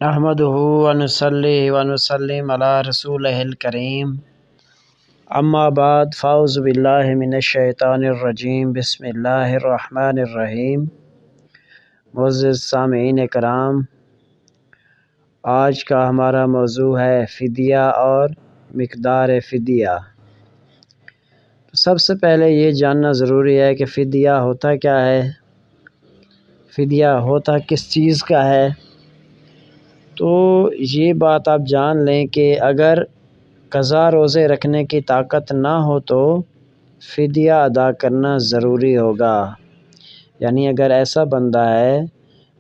نحمده ونصلي ونسلم على رسوله الكريم اما بعد فاعوذ باللہ من الشیطان الرجیم بسم اللہ الرحمن الرحیم۔ معزز سامعین کرام، آج کا ہمارا موضوع ہے فدیہ اور مقدار فدیہ۔ سب سے پہلے یہ جاننا ضروری ہے کہ فدیہ ہوتا کیا ہے، فدیہ ہوتا کس چیز کا ہے۔ تو یہ بات آپ جان لیں کہ اگر قضا روزے رکھنے کی طاقت نہ ہو تو فدیہ ادا کرنا ضروری ہوگا۔ یعنی اگر ایسا بندہ ہے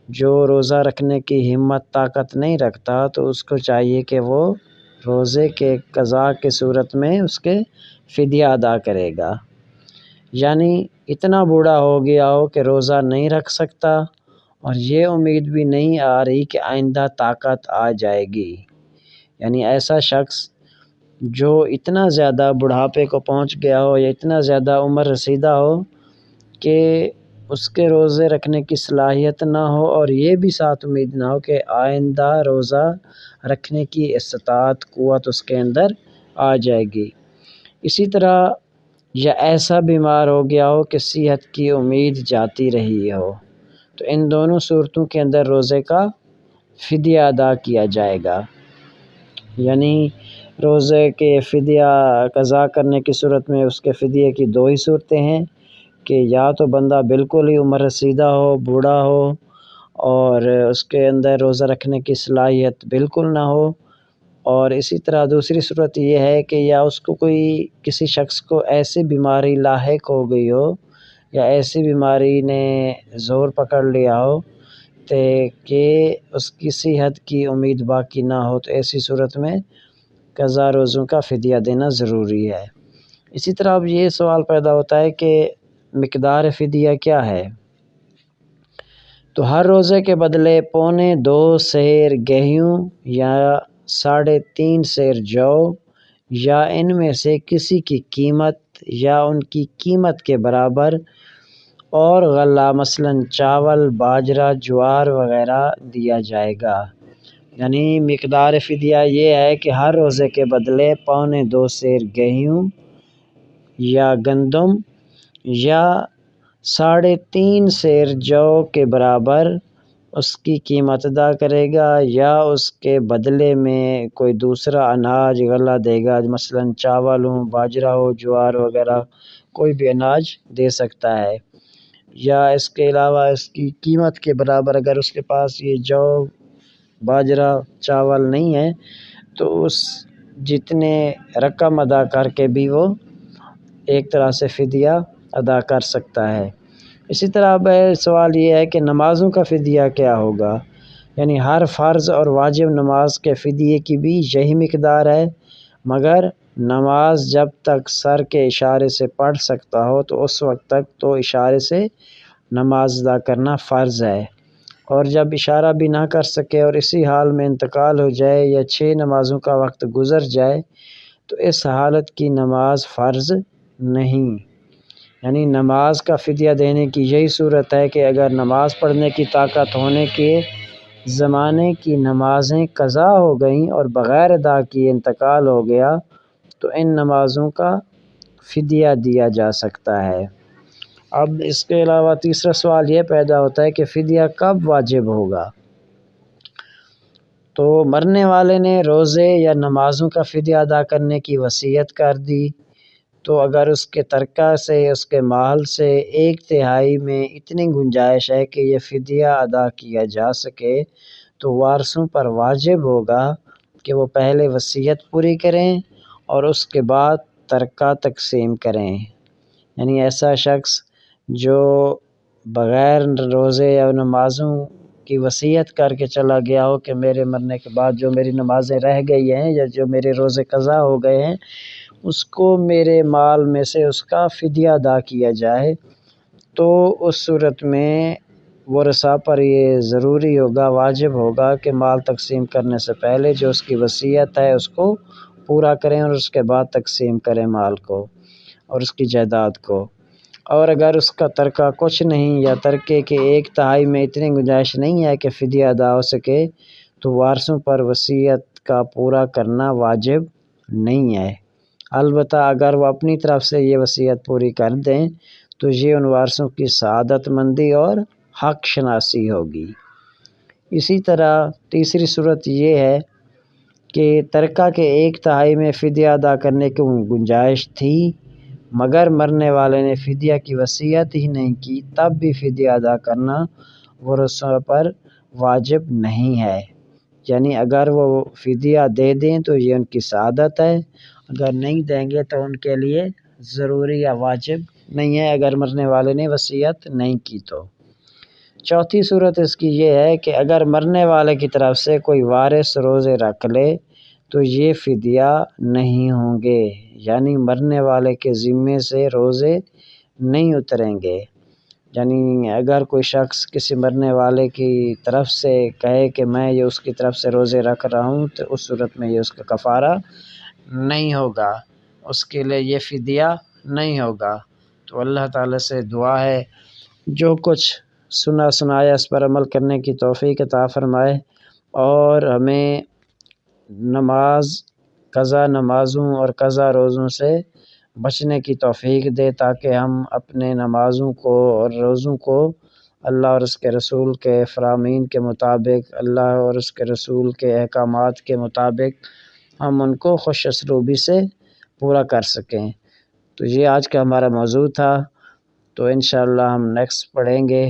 جو روزہ رکھنے کی ہمت طاقت نہیں رکھتا تو اس کو چاہیے کہ وہ روزے کے قضا کی صورت میں اس کے فدیہ ادا کرے گا۔ یعنی اتنا بوڑھا ہو گیا ہو کہ روزہ نہیں رکھ سکتا اور یہ امید بھی نہیں آ رہی کہ آئندہ طاقت آ جائے گی۔ یعنی ایسا شخص جو اتنا زیادہ بڑھاپے کو پہنچ گیا ہو یا اتنا زیادہ عمر رسیدہ ہو کہ اس کے روزے رکھنے کی صلاحیت نہ ہو اور یہ بھی ساتھ امید نہ ہو کہ آئندہ روزہ رکھنے کی استطاعت قوت اس کے اندر آ جائے گی۔ اسی طرح یا ایسا بیمار ہو گیا ہو کہ صحت کی امید جاتی رہی ہو، تو ان دونوں صورتوں کے اندر روزے کا فدیہ ادا کیا جائے گا۔ یعنی روزے کے فدیہ قضا کرنے کی صورت میں اس کے فدیے کی دو ہی صورتیں ہیں کہ یا تو بندہ بالکل ہی عمر رسیدہ ہو، بوڑھا ہو اور اس کے اندر روزہ رکھنے کی صلاحیت بالکل نہ ہو، اور اسی طرح دوسری صورت یہ ہے کہ یا اس کو کوئی کسی شخص کو ایسی بیماری لاحق ہو گئی ہو یا ایسی بیماری نے زور پکڑ لیا ہو کہ اس کی صحت کی امید باقی نہ ہو، تو ایسی صورت میں قضا روزوں کا فدیہ دینا ضروری ہے۔ اسی طرح اب یہ سوال پیدا ہوتا ہے کہ مقدار فدیہ کیا ہے؟ تو ہر روزے کے بدلے 2.25 سیر گیہوں یا 3.5 سیر جو یا ان میں سے کسی کی قیمت یا ان کی قیمت کے برابر اور غلہ مثلاً چاول، باجرہ، جوار وغیرہ دیا جائے گا۔ یعنی مقدار فدیہ یہ ہے کہ ہر روزے کے بدلے 2.25 سیر گیہوں یا گندم یا 3.5 سیر جو کے برابر اس کی قیمت ادا کرے گا یا اس کے بدلے میں کوئی دوسرا اناج غلہ دے گا، مثلاً چاول ہو، باجرہ ہو، جوار وغیرہ کوئی بھی اناج دے سکتا ہے۔ یا اس کے علاوہ اس کی قیمت کے برابر اگر اس کے پاس یہ جو، باجرہ، چاول نہیں ہے تو اس جتنے رقم ادا کر کے بھی وہ ایک طرح سے فدیہ ادا کر سکتا ہے۔ اسی طرح اب سوال یہ ہے کہ نمازوں کا فدیہ کیا ہوگا؟ یعنی ہر فرض اور واجب نماز کے فدیے کی بھی یہی مقدار ہے، مگر نماز جب تک سر کے اشارے سے پڑھ سکتا ہو تو اس وقت تک تو اشارے سے نماز ادا کرنا فرض ہے، اور جب اشارہ بھی نہ کر سکے اور اسی حال میں انتقال ہو جائے یا 6 نمازوں کا وقت گزر جائے تو اس حالت کی نماز فرض نہیں۔ یعنی نماز کا فدیہ دینے کی یہی صورت ہے کہ اگر نماز پڑھنے کی طاقت ہونے کے زمانے کی نمازیں قضا ہو گئیں اور بغیر ادا کیے انتقال ہو گیا تو ان نمازوں کا فدیہ دیا جا سکتا ہے۔ اب اس کے علاوہ تیسرا سوال یہ پیدا ہوتا ہے کہ فدیہ کب واجب ہوگا؟ تو مرنے والے نے روزے یا نمازوں کا فدیہ ادا کرنے کی وصیت کر دی تو اگر اس کے ترکہ سے، اس کے مال سے 1/3 میں اتنی گنجائش ہے کہ یہ فدیہ ادا کیا جا سکے تو وارثوں پر واجب ہوگا کہ وہ پہلے وصیت پوری کریں اور اس کے بعد ترکہ تقسیم کریں۔ یعنی ایسا شخص جو بغیر روزے یا نمازوں کی وصیت کر کے چلا گیا ہو کہ میرے مرنے کے بعد جو میری نمازیں رہ گئی ہیں یا جو میرے روزے قضا ہو گئے ہیں اس کو میرے مال میں سے اس کا فدیہ ادا کیا جائے، تو اس صورت میں ورثاء پر یہ ضروری ہوگا، واجب ہوگا کہ مال تقسیم کرنے سے پہلے جو اس کی وصیت ہے اس کو پورا کریں اور اس کے بعد تقسیم کریں مال کو اور اس کی جائیداد کو۔ اور اگر اس کا ترکہ کچھ نہیں یا ترکے کے 1/3 میں اتنی گنجائش نہیں ہے کہ فدیہ ادا ہو سکے تو وارثوں پر وصیت کا پورا کرنا واجب نہیں ہے۔ البتہ اگر وہ اپنی طرف سے یہ وصیت پوری کر دیں تو یہ ان وارثوں کی سعادت مندی اور حق شناسی ہوگی۔ اسی طرح تیسری صورت یہ ہے کہ ترکہ کے 1/3 میں فدیہ ادا کرنے کی گنجائش تھی مگر مرنے والے نے فدیہ کی وصیت ہی نہیں کی، تب بھی فدیہ ادا کرنا ورثاء پر واجب نہیں ہے۔ یعنی اگر وہ فدیہ دے دیں تو یہ ان کی سعادت ہے، اگر نہیں دیں گے تو ان کے لیے ضروری یا واجب نہیں ہے اگر مرنے والے نے وصیت نہیں کی تو۔ چوتھی صورت اس کی یہ ہے کہ اگر مرنے والے کی طرف سے کوئی وارث روزے رکھ لے تو یہ فدیہ نہیں ہوں گے، یعنی مرنے والے کے ذمے سے روزے نہیں اتریں گے۔ یعنی اگر کوئی شخص کسی مرنے والے کی طرف سے کہے کہ میں یہ اس کی طرف سے روزے رکھ رہا ہوں تو اس صورت میں یہ اس کا کفارہ نہیں ہوگا، اس کے لیے یہ فدیہ نہیں ہوگا۔ تو اللہ تعالیٰ سے دعا ہے جو کچھ سنایا اس پر عمل کرنے کی توفیق عطا فرمائے اور ہمیں قضا نمازوں اور قضا روزوں سے بچنے کی توفیق دے تاکہ ہم اپنے نمازوں کو اور روزوں کو اللہ اور اس کے رسول کے فرامین کے مطابق، اللہ اور اس کے رسول کے احکامات کے مطابق ہم ان کو خوش اسلوبی سے پورا کر سکیں۔ تو یہ آج کا ہمارا موضوع تھا، تو انشاءاللہ ہم نیکسٹ پڑھیں گے۔